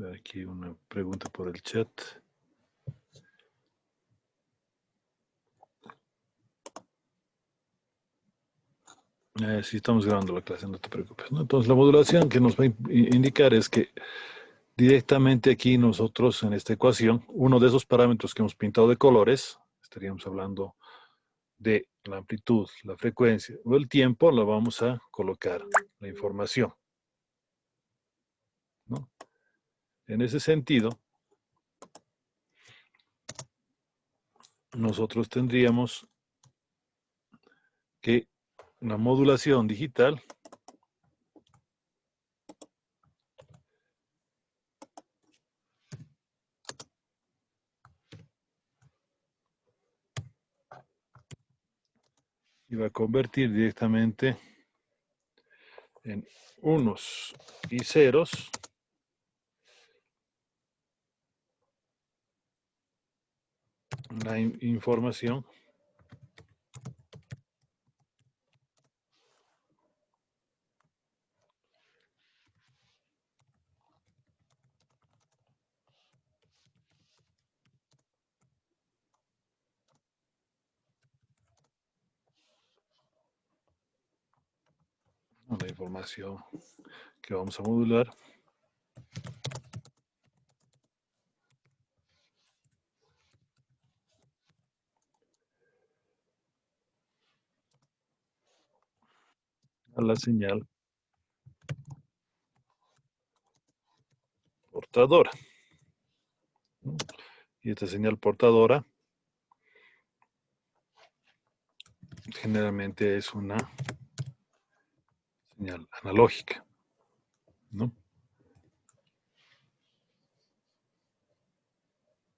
Aquí una pregunta por el chat. Sí, estamos grabando la clase, no te preocupes, ¿no? Entonces, la modulación que nos va a indicar es que directamente aquí nosotros en esta ecuación, uno de esos parámetros que hemos pintado de colores, estaríamos hablando de la amplitud, la frecuencia o el tiempo, la vamos a colocar la información, ¿no? En ese sentido, nosotros tendríamos que la modulación digital iba a convertir directamente en unos y ceros la información que vamos a modular a la señal portadora, ¿no? Y esta señal portadora generalmente es una señal analógica, ¿no?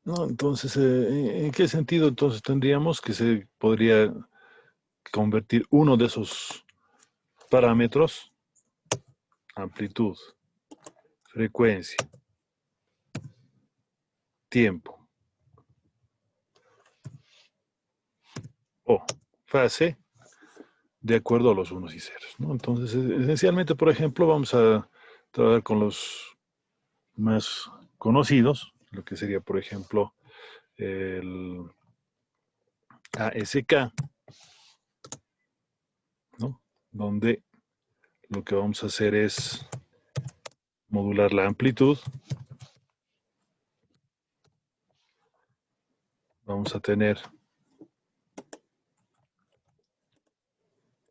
No, entonces, ¿en qué sentido entonces tendríamos que se podría convertir uno de esos parámetros, amplitud, frecuencia, tiempo o fase, de acuerdo a los unos y ceros, ¿no? Entonces, esencialmente, por ejemplo, vamos a trabajar con los más conocidos, lo que sería, por ejemplo, el ASK, ¿no? Donde lo que vamos a hacer es modular la amplitud. Vamos a tener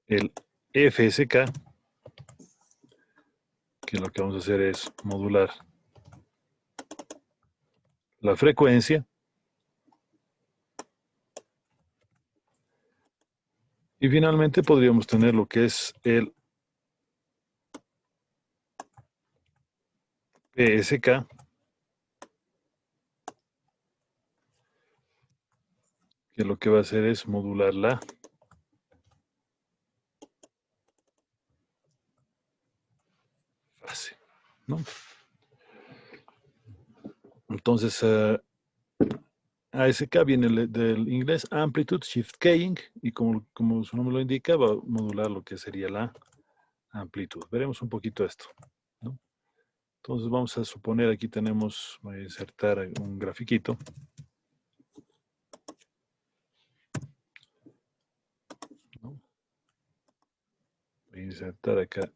el FSK, que lo que vamos a hacer es modular la frecuencia. Y finalmente podríamos tener lo que es el PSK, que lo que va a hacer es modular la fase, ¿no? Entonces, ASK viene del inglés Amplitude Shift Keying, y como su nombre lo indica, va a modular lo que sería la amplitud. Veremos un poquito esto, ¿no? Entonces vamos a suponer, aquí tenemos, voy a insertar un grafiquito. ¿No? Voy a insertar acá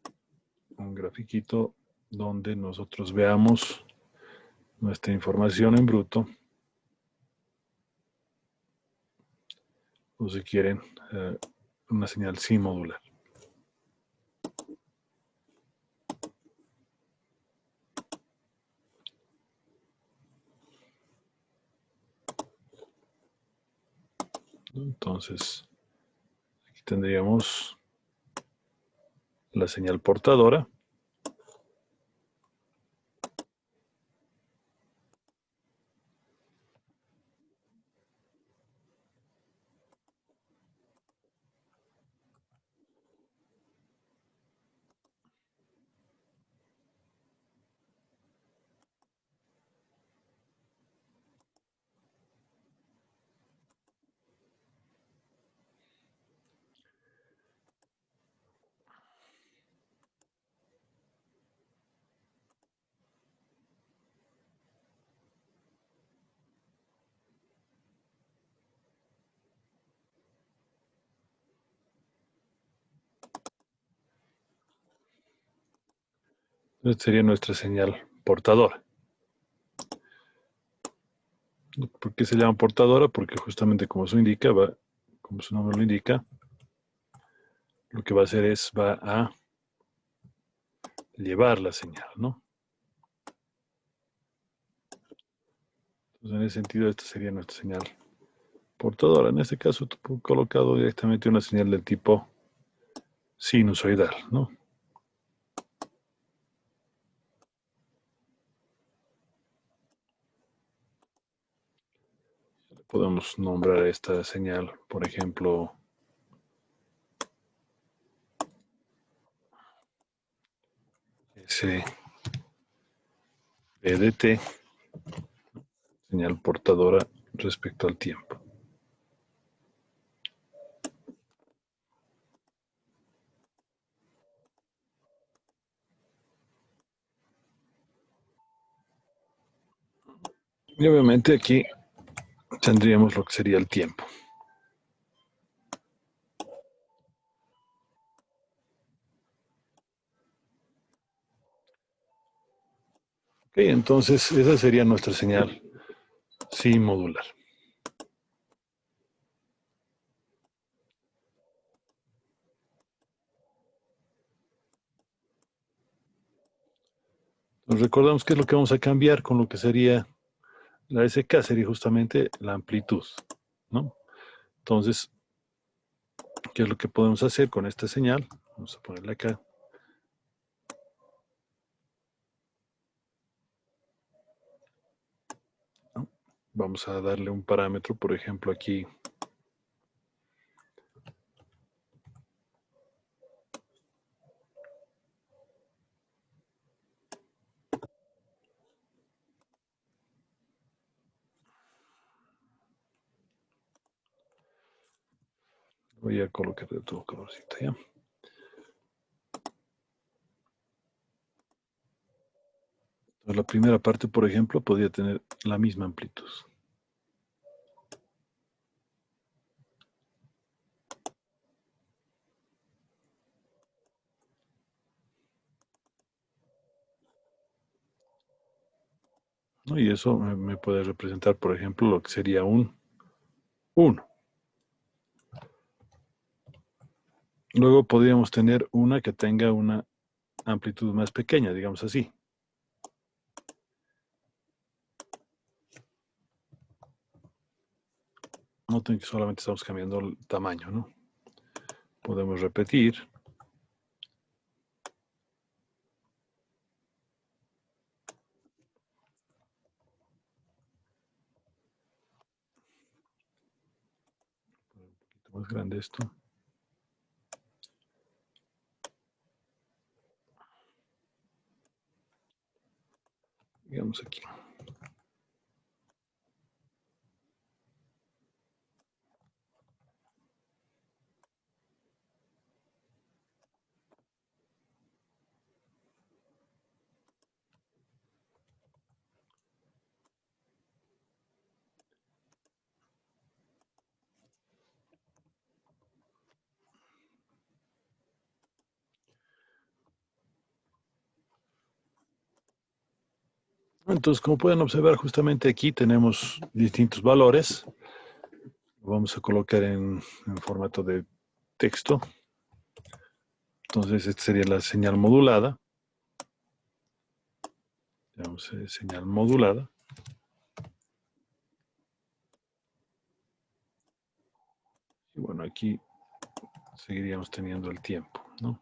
un grafiquito donde nosotros veamos nuestra información en bruto, o si quieren, una señal sin modular. Entonces, aquí tendríamos la señal portadora. Esta sería nuestra señal portadora. ¿Por qué se llama portadora? Porque justamente como su nombre lo indica, lo que va a hacer es, va a llevar la señal, ¿no? Entonces, en ese sentido, esta sería nuestra señal portadora. En este caso, he colocado directamente una señal del tipo sinusoidal, ¿no? Podemos nombrar esta señal, por ejemplo, SPDT, señal portadora respecto al tiempo. Y obviamente aquí tendríamos lo que sería el tiempo. Ok, entonces esa sería nuestra señal sí modular. Nos recordamos qué es lo que vamos a cambiar con lo que sería la SK, sería justamente la amplitud, ¿no? Entonces, ¿qué es lo que podemos hacer con esta señal? Vamos a ponerla acá. ¿No? Vamos a darle un parámetro, por ejemplo, aquí. Voy a colocar de todo colorcito, ¿ya? Entonces, la primera parte, por ejemplo, podría tener la misma amplitud. ¿No? Y eso me puede representar, por ejemplo, lo que sería un 1. Luego podríamos tener una que tenga una amplitud más pequeña, digamos así. Noten que solamente estamos cambiando el tamaño, ¿no? Podemos repetir. Un poquito más grande esto. Digamos aquí. Entonces, como pueden observar, justamente aquí tenemos distintos valores. Lo vamos a colocar en formato de texto. Entonces, esta sería la señal modulada. Digamos, señal modulada. Y bueno, aquí seguiríamos teniendo el tiempo, ¿no?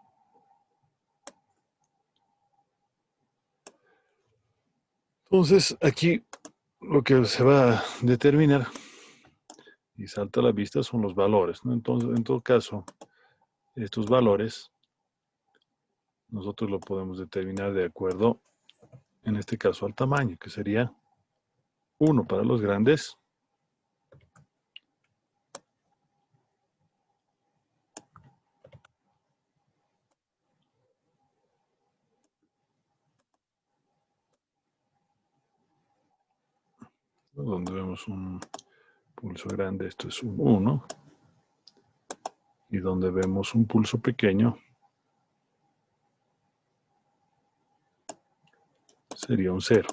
Entonces, aquí lo que se va a determinar y salta a la vista son los valores, ¿no? Entonces, en todo caso, estos valores nosotros lo podemos determinar de acuerdo, en este caso, al tamaño, que sería 1 para los grandes, ¿no? Donde vemos un pulso grande, esto es un 1, y donde vemos un pulso pequeño, sería un 0.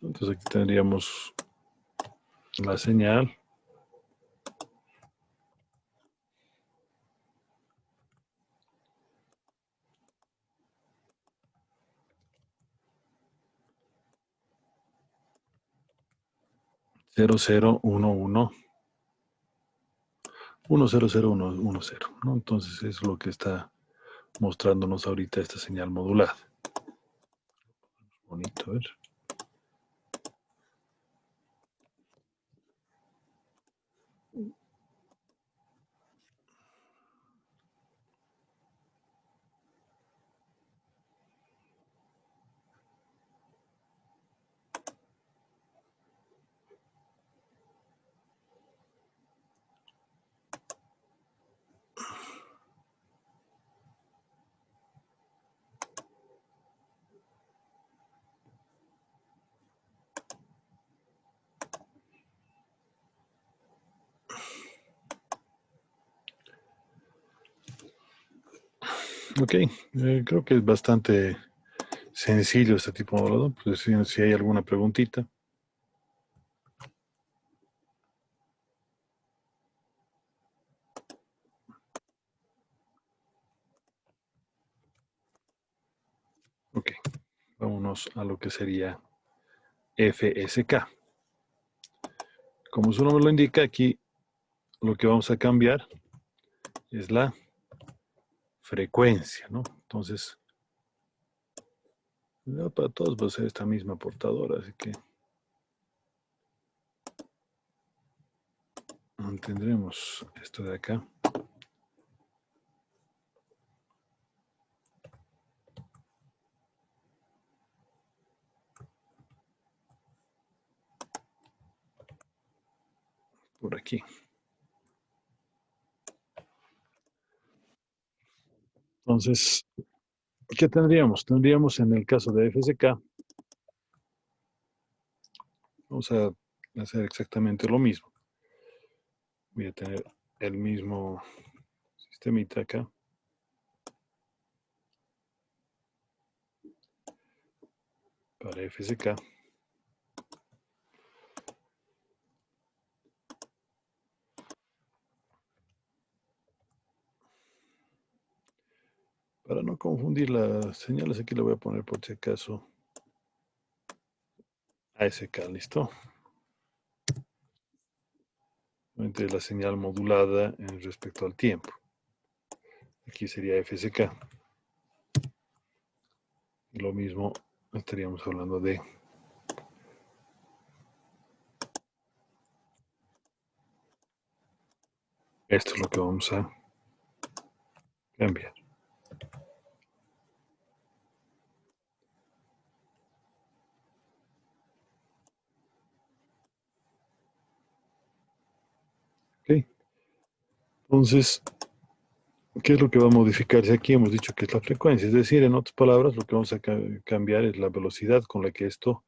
Entonces aquí tendríamos la señal. Cero, cero, uno, uno. 1001110, ¿no? Entonces es lo que está mostrándonos ahorita esta señal modulada. Bonito, a ver. Ok, creo que es bastante sencillo este tipo de modulador. Pues si hay alguna preguntita. Ok, vámonos a lo que sería FSK. Como su nombre lo indica, aquí lo que vamos a cambiar es la frecuencia, ¿no? Entonces, ya para todos va a ser esta misma portadora, así que mantendremos esto de acá. Por aquí. Entonces, ¿qué tendríamos? Tendríamos en el caso de FSK, vamos a hacer exactamente lo mismo. Voy a tener el mismo sistemita acá. Para FSK. Para no confundir las señales, aquí le voy a poner por si acaso ASK, ¿listo? Entre la señal modulada en respecto al tiempo. Aquí sería FSK. Lo mismo estaríamos hablando de esto es lo que vamos a cambiar. ¿Ok? Entonces, ¿qué es lo que va a modificarse aquí? Hemos dicho que es la frecuencia, es decir, en otras palabras, lo que vamos a cambiar es la velocidad con la que esto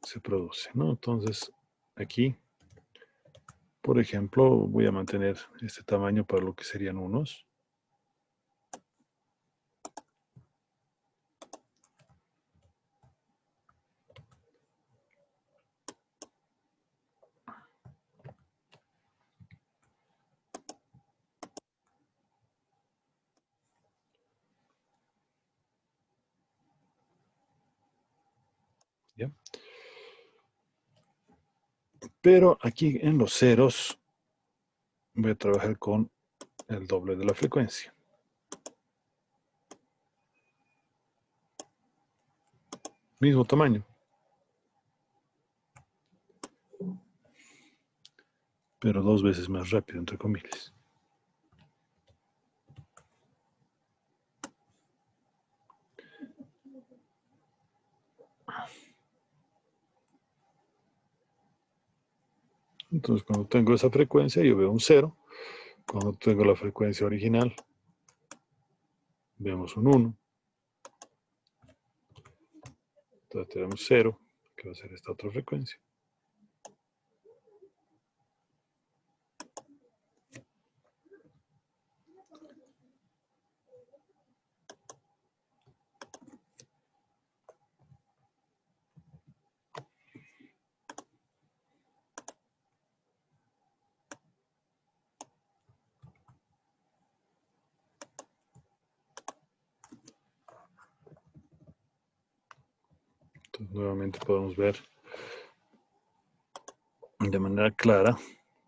se produce, ¿no? Entonces, aquí, por ejemplo, voy a mantener este tamaño para lo que serían unos. ¿Ya? Pero aquí en los ceros voy a trabajar con el doble de la frecuencia. Mismo tamaño. Pero 2 veces más rápido, entre comillas. Entonces, cuando tengo esa frecuencia, yo veo un 0. Cuando tengo la frecuencia original, vemos un 1. Entonces tenemos 0, que va a ser esta otra frecuencia. Entonces, nuevamente podemos ver de manera clara,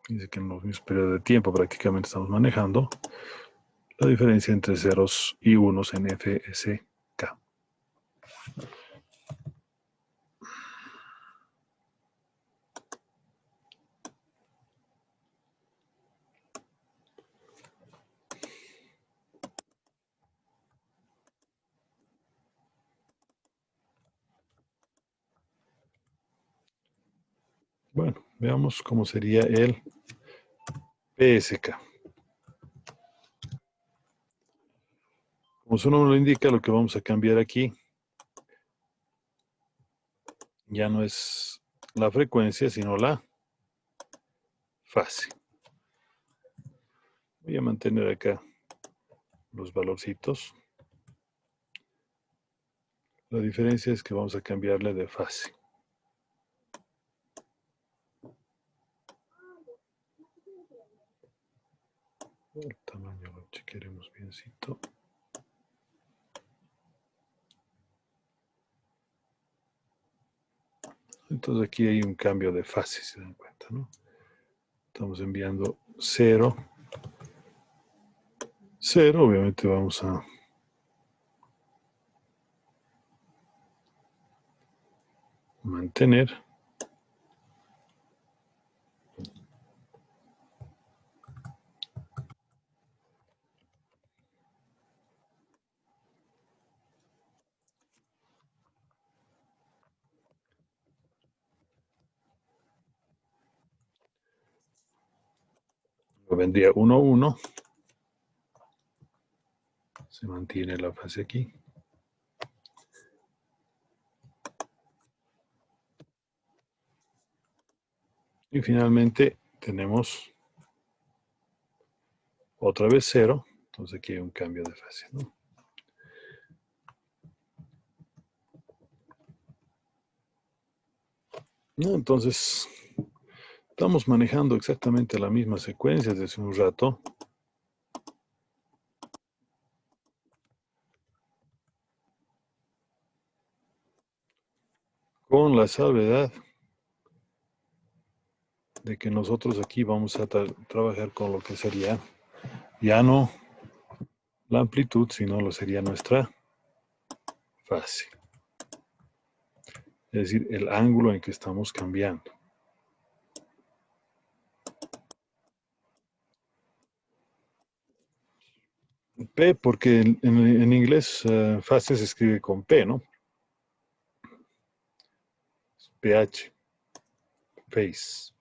dice que en los mismos periodos de tiempo prácticamente estamos manejando la diferencia entre ceros y unos en FSK. Bueno, veamos cómo sería el PSK. Como su nombre lo indica, lo que vamos a cambiar aquí ya no es la frecuencia, sino la fase. Voy a mantener acá los valorcitos. La diferencia es que vamos a cambiarle de fase. El tamaño lo chequearemos biencito. Entonces aquí hay un cambio de fase, si se dan cuenta, ¿no? Estamos enviando 0, 0, obviamente vamos a mantener. Lo vendría 1, 1. Se mantiene la fase aquí. Y finalmente tenemos otra vez 0. Entonces aquí hay un cambio de fase, ¿no? Entonces, estamos manejando exactamente la misma secuencia desde hace un rato. Con la salvedad de que nosotros aquí vamos a trabajar con lo que sería ya no la amplitud, sino lo sería nuestra fase. Es decir, el ángulo en que estamos cambiando. P, porque en inglés fase se escribe con P, ¿no? PH, phase.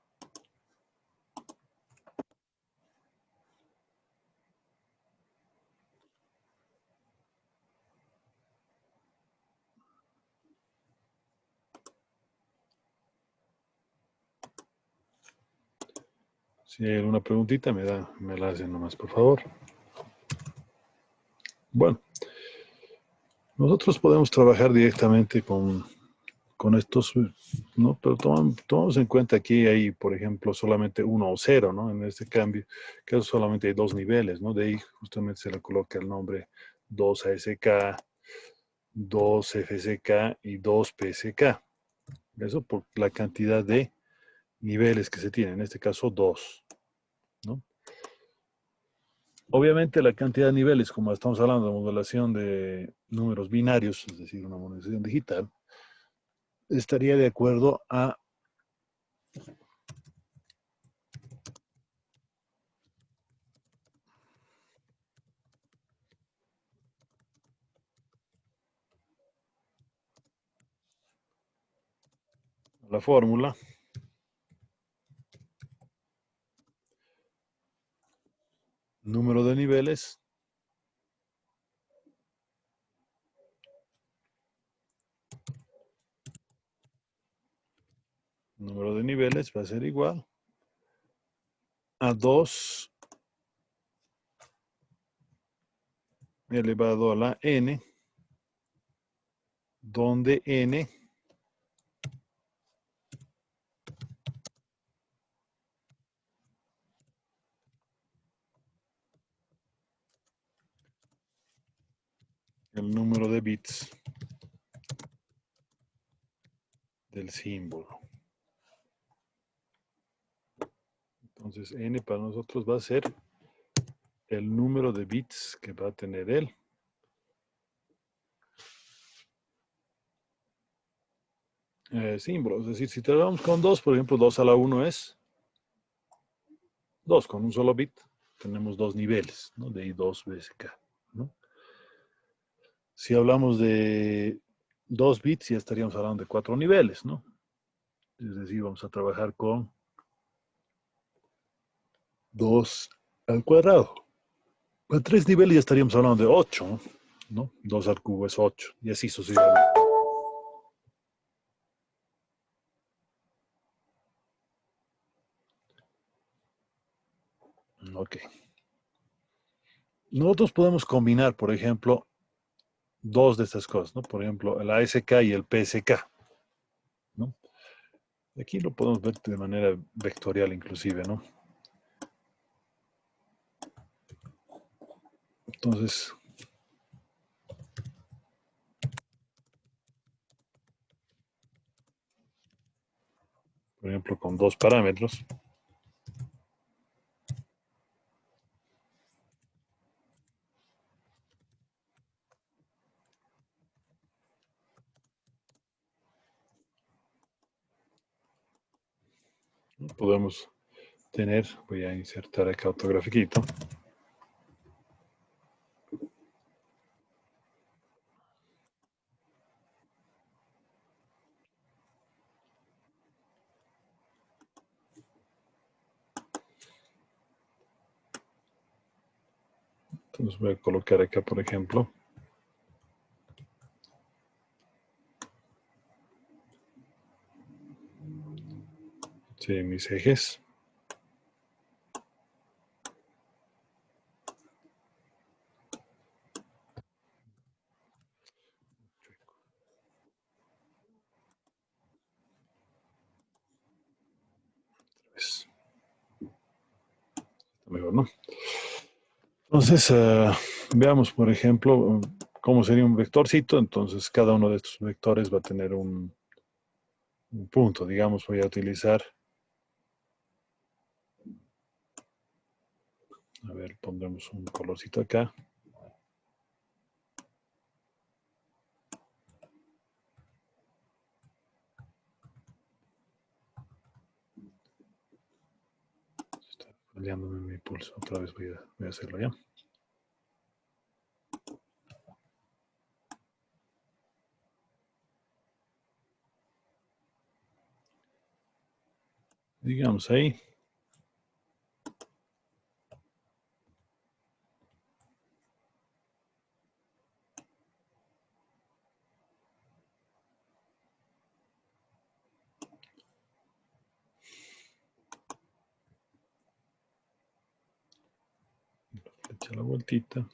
Si hay alguna preguntita, me la hacen nomás, por favor. Bueno, nosotros podemos trabajar directamente con estos, ¿no? Pero tomamos en cuenta aquí hay, por ejemplo, solamente 1 o 0, ¿no? En este cambio, que solamente hay 2 niveles, ¿no? De ahí justamente se le coloca el nombre 2 ASK, 2 FSK y 2 PSK. Eso por la cantidad de niveles que se tienen, en este caso 2, ¿no? Obviamente la cantidad de niveles, como estamos hablando de modulación de números binarios, es decir, una modulación digital, estaría de acuerdo a la fórmula número de niveles va a ser igual a 2 elevado a la n, donde n el número de bits del símbolo. Entonces n para nosotros va a ser el número de bits que va a tener el símbolo. Es decir, si trabajamos con 2, por ejemplo, 2 a la 1 es 2 con un solo bit. Tenemos dos niveles, ¿no? De I2 BSK, ¿no? Si hablamos de 2 bits, ya estaríamos hablando de 4 niveles, ¿no? Es decir, vamos a trabajar con 2 al cuadrado. Con 3 niveles ya estaríamos hablando de 8, ¿no? 2 al cubo es 8, y así sucesivamente. Ok. Nosotros podemos combinar, por ejemplo, dos de estas cosas, ¿no? Por ejemplo, el ASK y el PSK, ¿no? Aquí lo podemos ver de manera vectorial inclusive, ¿no? Entonces, por ejemplo, con dos parámetros, ¿no? Podemos tener, voy a insertar acá otro grafiquito. Entonces voy a colocar acá, por ejemplo, sí, mis ejes. Pues, mejor, ¿no? Entonces, veamos, por ejemplo, cómo sería un vectorcito. Entonces, cada uno de estos vectores va a tener un punto. Digamos, voy a utilizar, a ver, pondremos un colorcito acá. Está fallándome mi pulso. Otra vez voy a hacerlo ya. Digamos ahí. Echa la vueltita.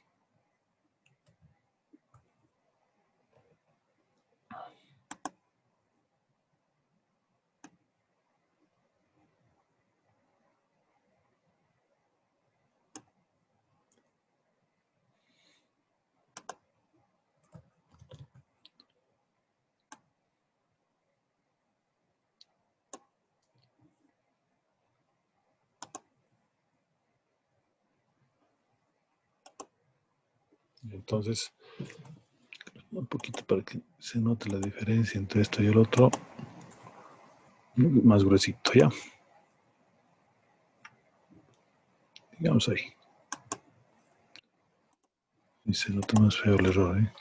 Entonces, un poquito para que se note la diferencia entre esto y el otro. Más gruesito, ¿ya? Digamos ahí. Y se nota más feo el error, ¿eh?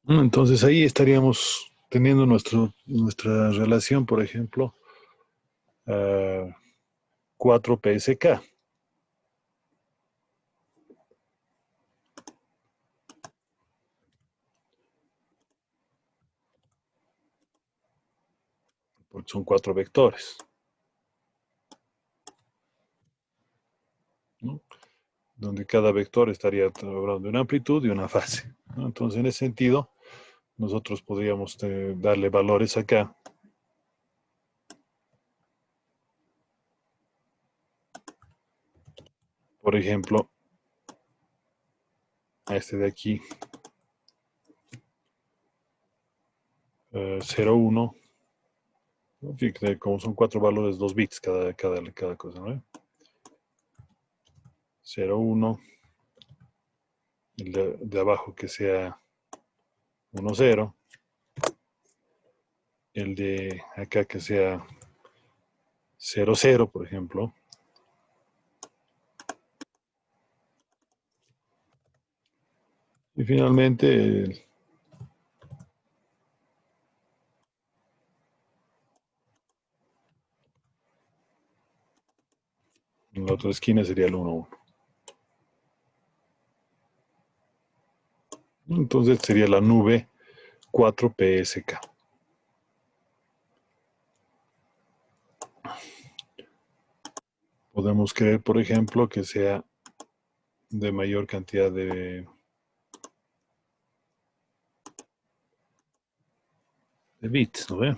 Entonces ahí estaríamos teniendo nuestra relación, por ejemplo, 4 PSK. Porque son 4 vectores. donde cada vector estaría hablando de una amplitud y una fase, ¿no? Entonces, en ese sentido, nosotros podríamos darle valores acá. Por ejemplo, a este de aquí, 0, 1. Fíjate, como son 4 valores, 2 bits cada cosa, ¿no? 0, 1. El de abajo que sea 1, 0. El de acá que sea 0, 0, por ejemplo. Y finalmente, en la otra esquina sería el 1, 1. Entonces sería la nube 4PSK. Podemos creer, por ejemplo, que sea de mayor cantidad de bits, ¿no ve?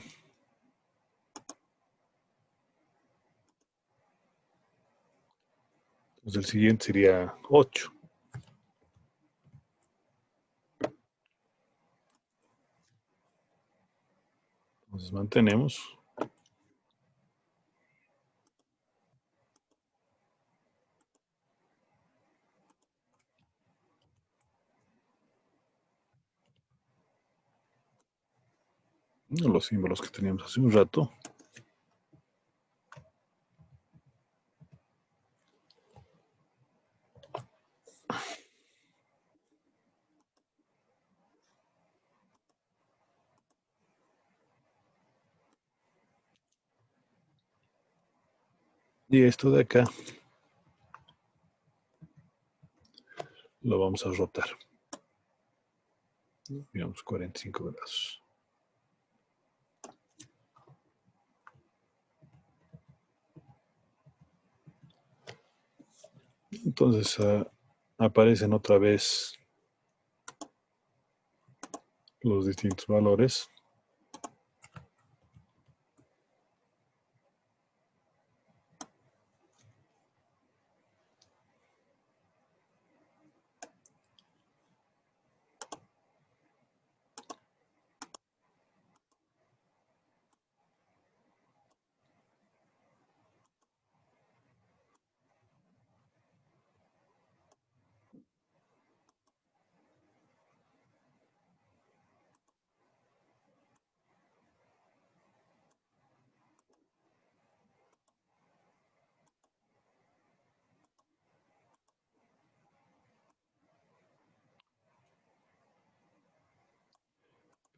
Entonces el siguiente sería 8. Entonces mantenemos. Los símbolos que teníamos hace un rato. Y esto de acá lo vamos a rotar. Digamos 45 grados. Entonces aparecen otra vez los distintos valores.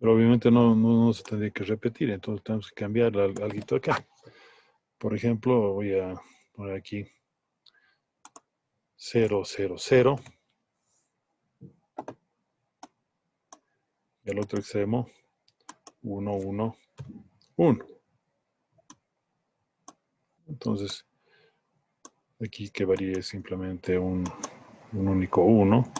Pero obviamente no se tendría que repetir, entonces tenemos que cambiar algo acá. Por ejemplo, voy a poner aquí 0, 0, 0. Y al otro extremo 1, 1, 1. Entonces, aquí que varíe simplemente un único 1.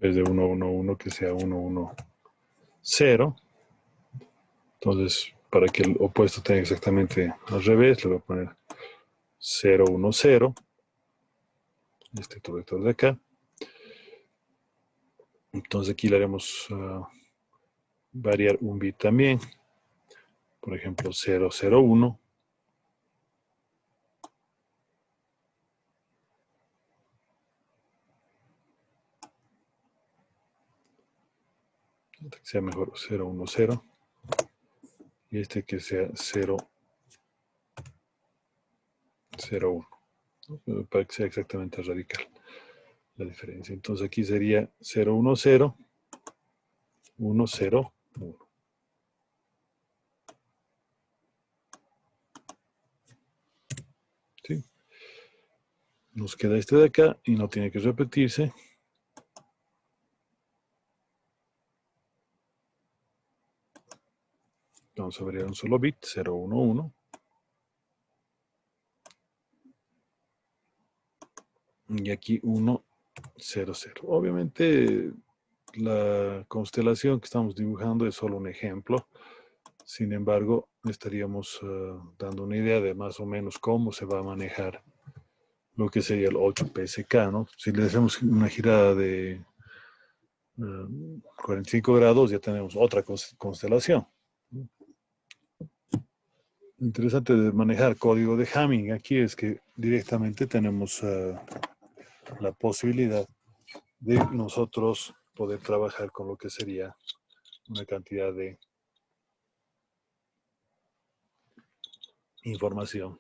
En vez de 1, 1, 1, que sea 1, 1, 0. Entonces, para que el opuesto tenga exactamente al revés, le voy a poner 0, 1, 0. Este otro vector de acá. Entonces aquí le haremos variar un bit también. Por ejemplo, 0, 0, 1. Este que sea mejor 0, 1, 0. Y este que sea 0, 0, 1. Para que sea exactamente radical la diferencia. Entonces aquí sería 0, 1, 0, 1, 0, 1. ¿Sí? Nos queda este de acá y no tiene que repetirse. Vamos a variar un solo bit, 0, 1, 1. y aquí 1, 0, 0. Obviamente la constelación que estamos dibujando es solo un ejemplo. Sin embargo, estaríamos dando una idea de más o menos cómo se va a manejar lo que sería el 8 PSK, ¿no? Si le hacemos una girada de 45 grados, ya tenemos otra constelación. Lo interesante de manejar código de Hamming aquí es que directamente tenemos la posibilidad de nosotros poder trabajar con lo que sería una cantidad de información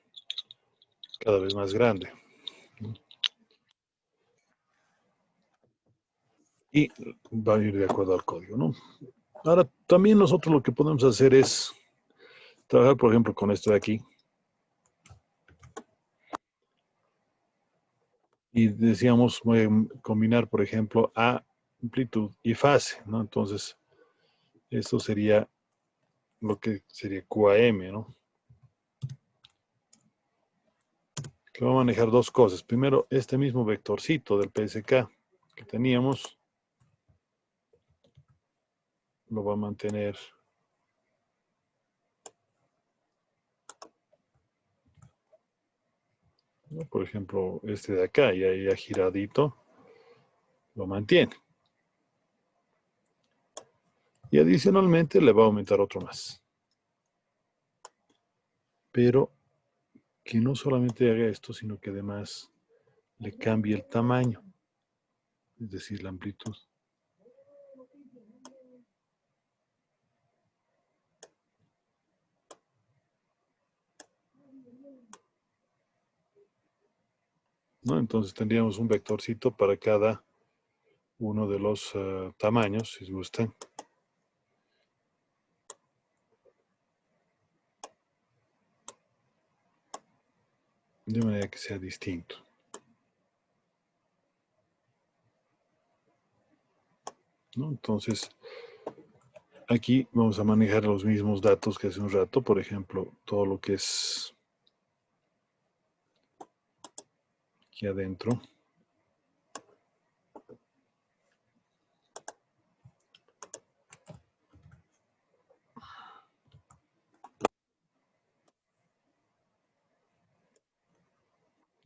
cada vez más grande. Y va a ir de acuerdo al código, ¿no? Ahora, también nosotros lo que podemos hacer es trabajar, por ejemplo, con esto de aquí. Y decíamos, voy a combinar, por ejemplo, a amplitud y fase, ¿no? Entonces, esto sería lo que sería QAM, ¿no? Que va a manejar dos cosas. Primero, este mismo vectorcito del PSK que teníamos, lo va a mantener ¿no? Por ejemplo, este de acá, ya giradito, lo mantiene. Y adicionalmente le va a aumentar otro más. Pero que no solamente haga esto, sino que además le cambie el tamaño, es decir, la amplitud. ¿No? Entonces tendríamos un vectorcito para cada uno de los tamaños, si gustan. De manera que sea distinto. ¿No? Entonces, aquí vamos a manejar los mismos datos que hace un rato, por ejemplo, todo lo que es aquí adentro.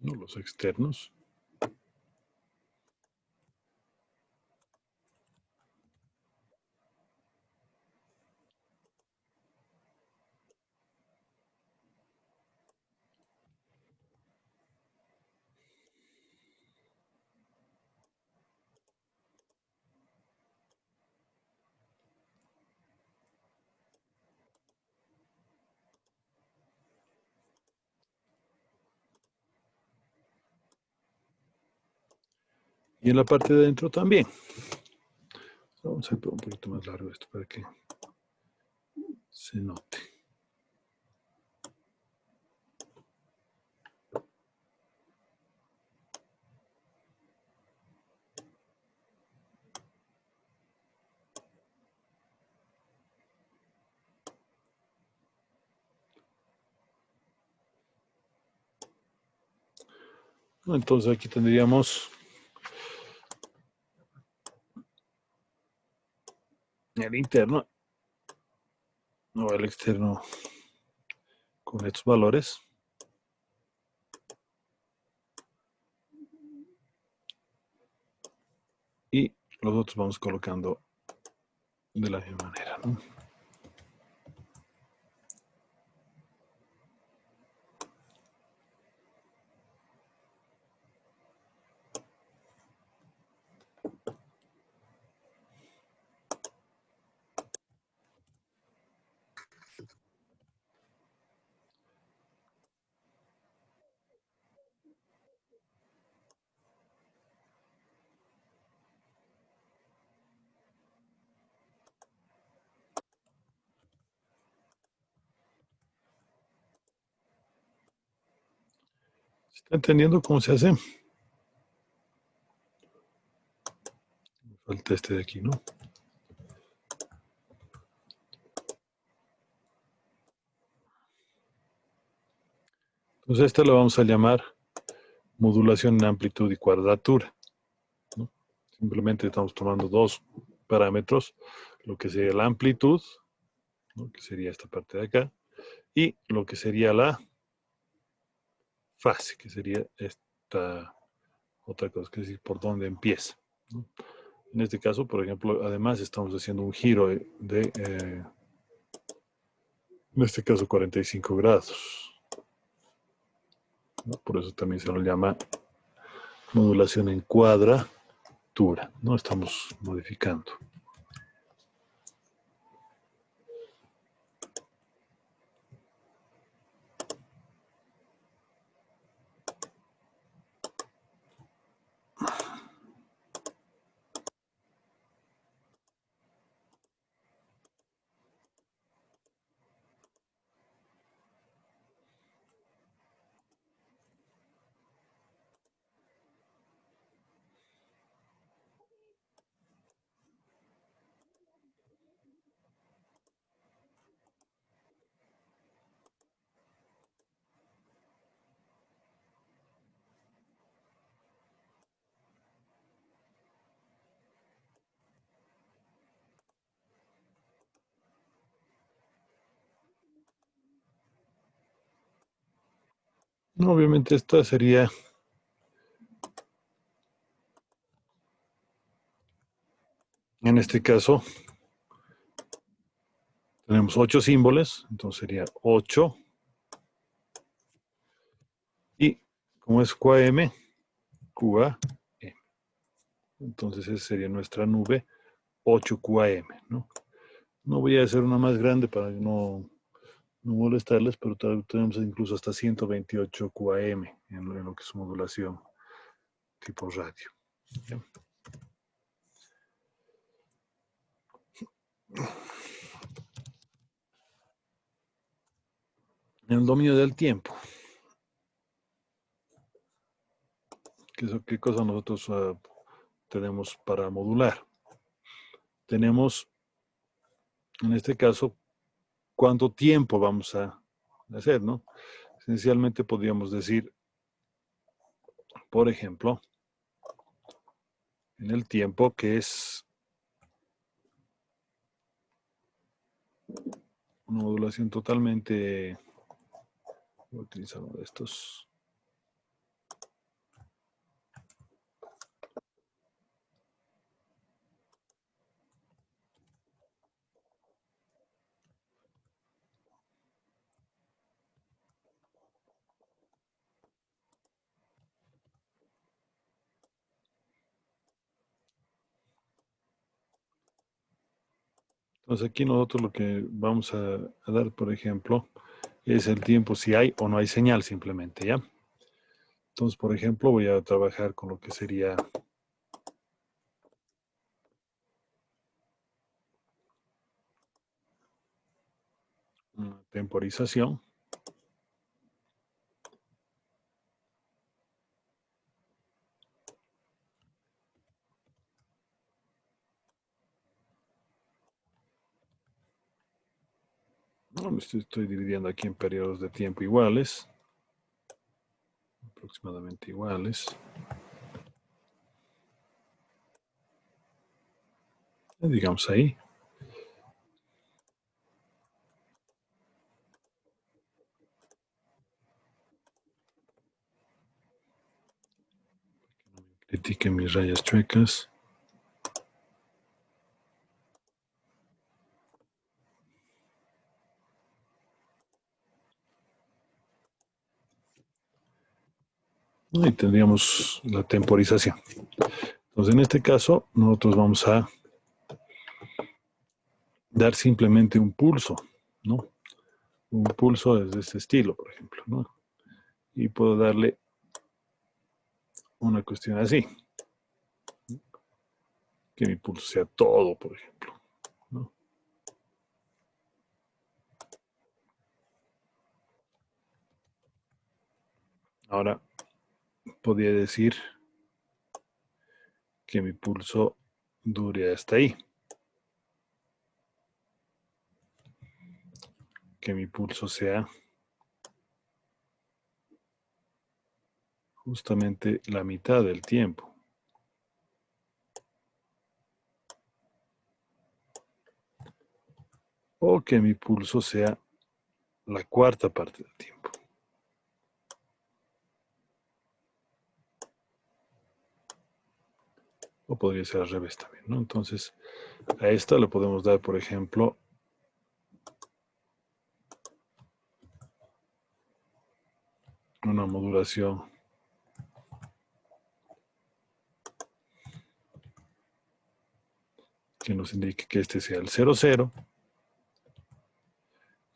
¿No? Los externos. Y en la parte de adentro también. Vamos a hacer un poquito más largo esto para que se note. Entonces aquí tendríamos el interno o el externo con estos valores. Y los otros vamos colocando de la misma manera, ¿no? ¿Está entendiendo cómo se hace? Falta este de aquí, ¿no? Entonces este lo vamos a llamar modulación en amplitud y cuadratura, ¿no? Simplemente estamos tomando dos parámetros, lo que sería la amplitud, ¿no? Que sería esta parte de acá, y lo que sería la fase, que sería esta otra cosa, que es decir, por dónde empieza, ¿no? En este caso, por ejemplo, además estamos haciendo un giro en este caso, 45 grados, ¿no? Por eso también se lo llama modulación en cuadratura, ¿no? Estamos modificando. No, obviamente esta sería, en este caso, tenemos 8 símbolos, entonces sería 8, y como es QAM, QAM. Entonces esa sería nuestra nube 8QAM, ¿no? No voy a hacer una más grande para no molestarles, pero tenemos incluso hasta 128 QAM en lo que es modulación tipo radio. ¿Ya? En el dominio del tiempo, ¿qué cosa nosotros tenemos para modular? Tenemos, en este caso, cuánto tiempo vamos a hacer, ¿no? Esencialmente podríamos decir, por ejemplo, en el tiempo que es una modulación totalmente, voy a utilizar uno de estos. Entonces aquí nosotros lo que vamos a dar, por ejemplo, es el tiempo si hay o no hay señal simplemente, ¿ya? Entonces, por ejemplo, voy a trabajar con lo que sería una temporización. No, estoy dividiendo aquí en periodos de tiempo iguales, aproximadamente iguales. Digamos ahí. Critiquen mis rayas chuecas. Y tendríamos la temporización. Entonces, en este caso, nosotros vamos a dar simplemente un pulso, ¿no? Un pulso es de este estilo, por ejemplo, ¿no? Y puedo darle una cuestión así, que mi pulso sea todo, por ejemplo, ¿no? Ahora, podría decir que mi pulso dure hasta ahí, que mi pulso sea justamente la mitad del tiempo. O que mi pulso sea la cuarta parte del tiempo. O podría ser al revés también, ¿no? Entonces, a esta le podemos dar, por ejemplo, una modulación que nos indique que este sea el 0,0.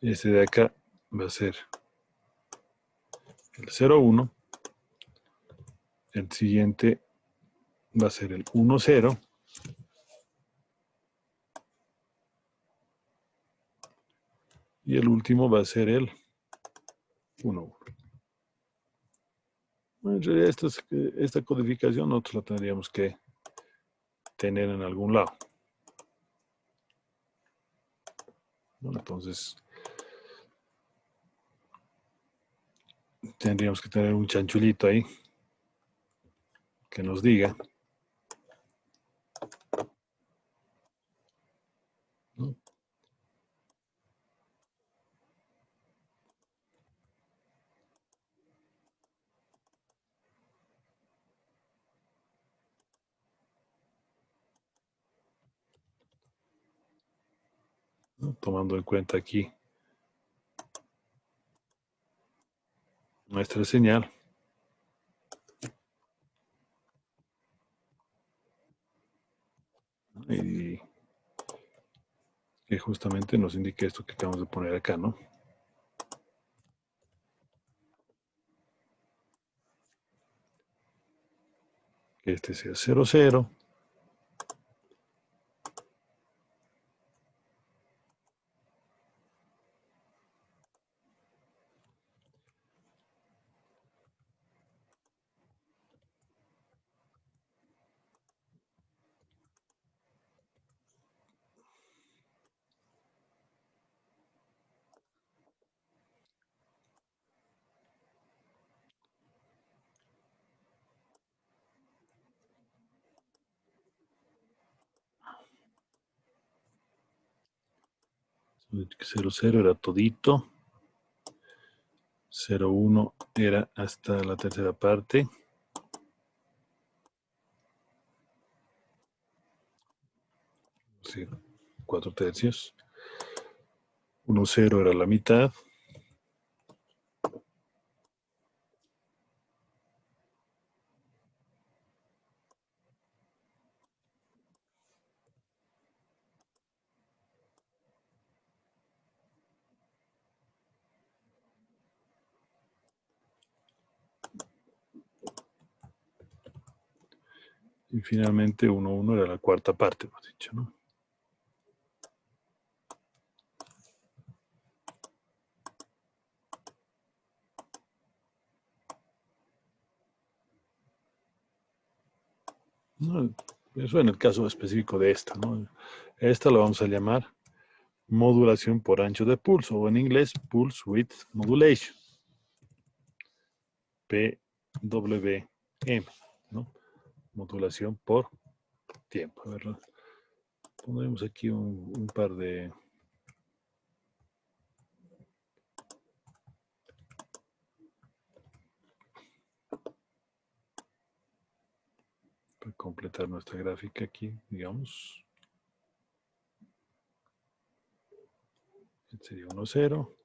Este de acá va a ser el 0,1. El siguiente va a ser el 1,0. Y el último va a ser el 1,1. En realidad esta codificación nosotros la tendríamos que tener en algún lado. Bueno, entonces tendríamos que tener un chanchulito ahí que nos diga, ¿no? ¿No? Tomando en cuenta aquí nuestra señal. Y que justamente nos indique esto que acabamos de poner acá, ¿no? Que este sea 0,0. Cero cero era todito. 0,1 era hasta la tercera parte. Sí, 4/3. 1,0 era la mitad. Y finalmente 1,1 era la cuarta parte, hemos dicho, ¿no? No, eso en el caso específico de esta, ¿no? Esta la vamos a llamar modulación por ancho de pulso, o en inglés, Pulse Width Modulation. PWM, ¿no? Modulación por tiempo. A ver, pondremos aquí un par de... para completar nuestra gráfica aquí, digamos. Este sería 1,0.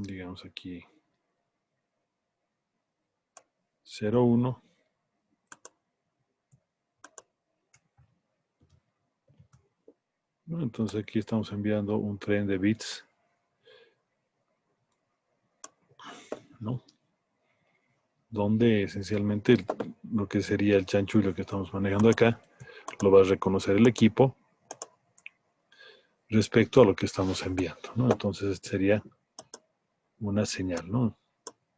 Digamos aquí 0,1. Bueno, entonces aquí estamos enviando un tren de bits, ¿no? Donde esencialmente lo que sería el chanchullo que estamos manejando acá lo va a reconocer el equipo respecto a lo que estamos enviando, ¿no? Entonces este sería una señal, ¿no?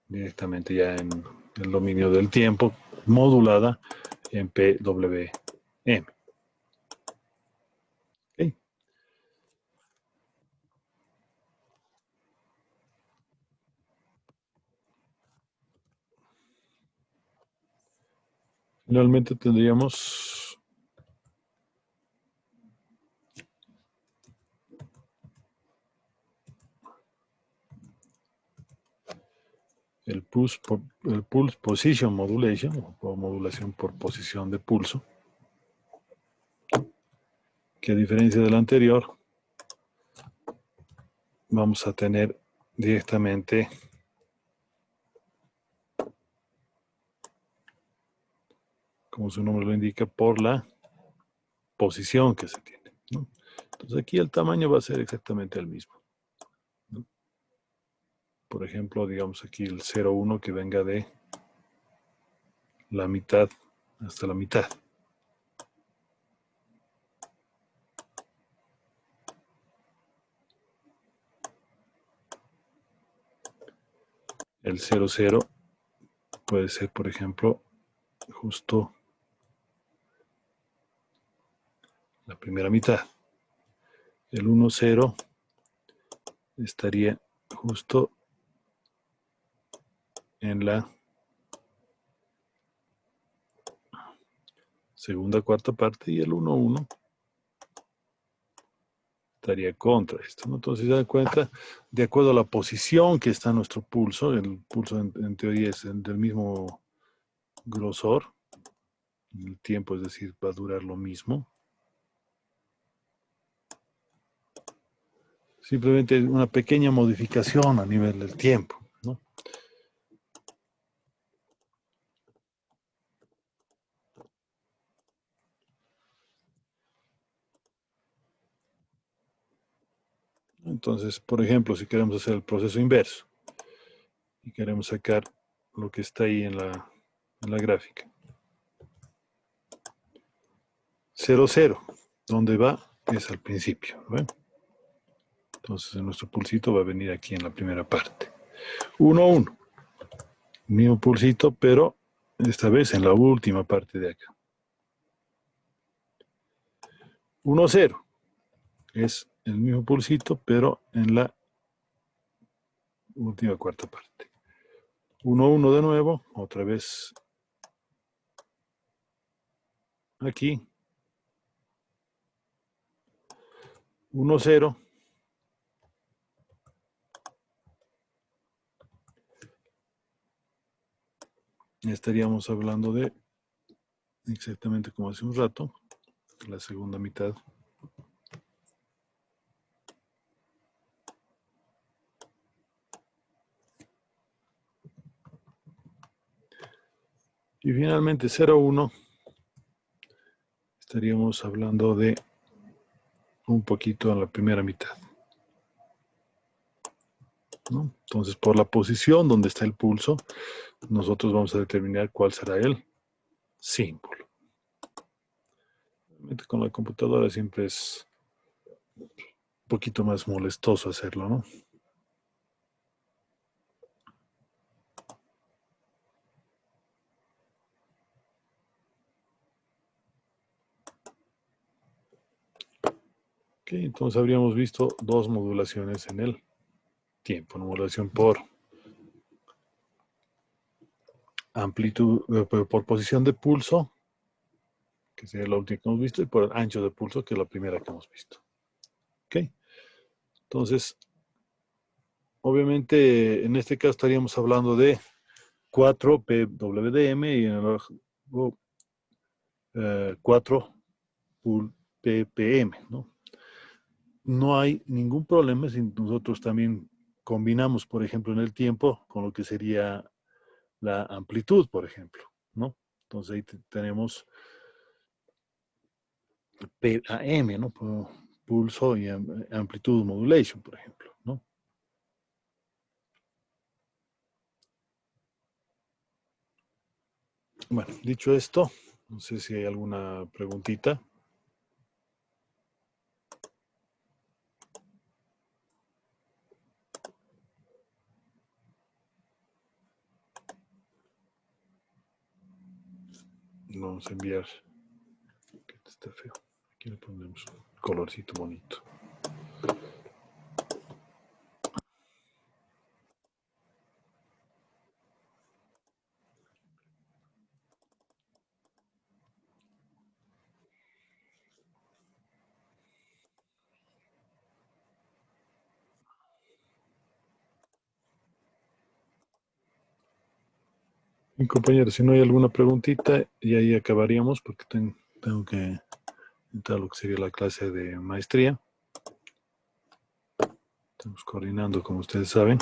Directamente ya en el dominio del tiempo, modulada en PWM. ¿Okay? Finalmente tendríamos el pulse position modulation, o modulación por posición de pulso, que a diferencia del anterior, vamos a tener directamente como su nombre lo indica, por la posición que se tiene, ¿no? Entonces aquí el tamaño va a ser exactamente el mismo, ¿no? Por ejemplo, digamos aquí el 0,1 que venga de la mitad hasta la mitad. El 0,0 puede ser, por ejemplo, justo la primera mitad. El 1,0 estaría justo en la segunda cuarta parte y el 1,1 estaría contra esto, ¿no? Entonces, se dan cuenta, de acuerdo a la posición que está nuestro pulso, el pulso en teoría es del mismo grosor, el tiempo, es decir, va a durar lo mismo. Simplemente una pequeña modificación a nivel del tiempo, ¿no? Entonces, por ejemplo, si queremos hacer el proceso inverso y queremos sacar lo que está ahí en la gráfica. 0,0, ¿dónde va? Es al principio, ¿ven? Entonces, nuestro pulsito va a venir aquí en la primera parte. 1,1, mismo pulsito, pero esta vez en la última parte de acá. 1,0 es el mismo pulsito, pero en la última cuarta parte. 1,1 de nuevo, otra vez aquí. 1,0. Estaríamos hablando de exactamente como hace un rato, la segunda mitad. Y finalmente 0,1 estaríamos hablando de un poquito en la primera mitad, ¿no? Entonces, por la posición donde está el pulso, nosotros vamos a determinar cuál será el símbolo. Realmente con la computadora siempre es un poquito más molestoso hacerlo, ¿no? Ok, entonces habríamos visto dos modulaciones en el tiempo. Una modulación por amplitud, por posición de pulso, que sería la última que hemos visto, y por el ancho de pulso, que es la primera que hemos visto. Ok, entonces, obviamente, en este caso estaríamos hablando de 4 PWDM y en el 4 ppm, ¿no? No hay ningún problema si nosotros también combinamos, por ejemplo, en el tiempo con lo que sería la amplitud, por ejemplo, ¿no? Entonces ahí tenemos PAM, ¿no? Pulso y amplitud modulation, por ejemplo, ¿no? Bueno, dicho esto, no sé si hay alguna preguntita. Vamos a enviar, que está feo. Aquí le ponemos un colorcito bonito. Mi compañero, si no hay alguna preguntita, y ahí acabaríamos porque tengo que entrar a lo que sería la clase de maestría. Estamos coordinando, como ustedes saben.